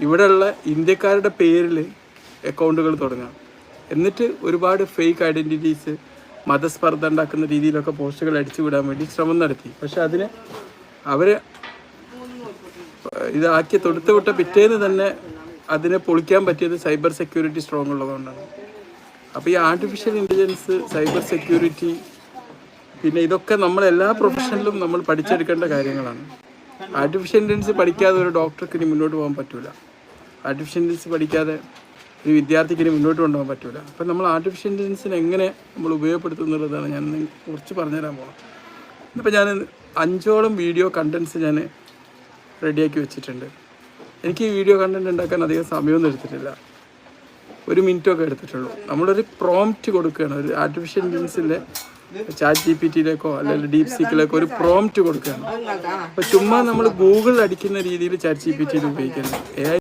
ഇവിടെയുള്ള ഇന്ത്യക്കാരുടെ പേരിൽ അക്കൗണ്ടുകൾ തുടങ്ങാം. എന്നിട്ട് ഒരുപാട് ഫേക്ക് ഐഡൻറ്റിറ്റീസ്, മതസ്പർദ്ധ ഉണ്ടാക്കുന്ന രീതിയിലൊക്കെ പോസ്റ്റുകൾ അടിച്ചു വിടാൻ വേണ്ടി ശ്രമം നടത്തി. പക്ഷെ അതിന് അവർ ഇതാക്കി തൊടുത്ത് വിട്ട പിറ്റേന്ന് തന്നെ അതിനെ പൊളിക്കാൻ പറ്റിയത് സൈബർ സെക്യൂരിറ്റി സ്ട്രോങ് ഉള്ളതുകൊണ്ടാണ്. അപ്പോൾ ഈ ആർട്ടിഫിഷ്യൽ ഇൻ്റലിജൻസ്, സൈബർ സെക്യൂരിറ്റി, പിന്നെ ഇതൊക്കെ നമ്മളെല്ലാ പ്രൊഫഷനിലും നമ്മൾ പഠിച്ചെടുക്കേണ്ട കാര്യങ്ങളാണ്. ആർട്ടിഫിഷ്യൽ ഇൻ്റലിജൻസ് പഠിക്കാതെ ഒരു ഡോക്ടർക്ക് ഇനി മുന്നോട്ട് പോകാൻ പറ്റില്ല. ആർട്ടിഫിഷ്യൽ ഇൻ്റലിജൻസ് പഠിക്കാതെ ഒരു വിദ്യാർത്ഥിക്ക് ഇനി മുന്നോട്ട് കൊണ്ടുപോകാൻ പറ്റില്ല. അപ്പം നമ്മൾ ആർട്ടിഫിഷ്യൽ ഇൻ്റലിജൻസിനെ എങ്ങനെ നമ്മൾ ഉപയോഗപ്പെടുത്തും എന്നുള്ളതാണ് ഞാൻ കുറച്ച് പറഞ്ഞുതരാൻ പോകുന്നത്. ഇന്നിപ്പോൾ ഞാൻ 5ഓളം വീഡിയോ കണ്ടൻറ്റ്സ് ഞാൻ റെഡിയാക്കി വെച്ചിട്ടുണ്ട്. എനിക്ക് ഈ വീഡിയോ കണ്ടൻറ്റ് ഉണ്ടാക്കാൻ അധികം സമയമൊന്നും എടുത്തിട്ടില്ല, 1 മിനിറ്റൊക്കെ എടുത്തിട്ടുള്ളൂ. നമ്മളൊരു പ്രോംപ്റ്റ് കൊടുക്കുകയാണ്, ഒരു ആർട്ടിഫിഷ്യൽ ഇൻ്റലിജൻസിൻ്റെ ചാറ്റ് GPT-യിലേക്കോ അല്ലെങ്കിൽ DeepSeekലേക്കോ ഒരു പ്രോംപ്റ്റ് കൊടുക്കുകയാണ്. അപ്പോൾ ചുമ്മാ നമ്മൾ ഗൂഗിളിൽ അടിക്കുന്ന രീതിയിൽ ചാറ്റ് GPT-യിൽ ഉപയോഗിക്കുന്നത്. AI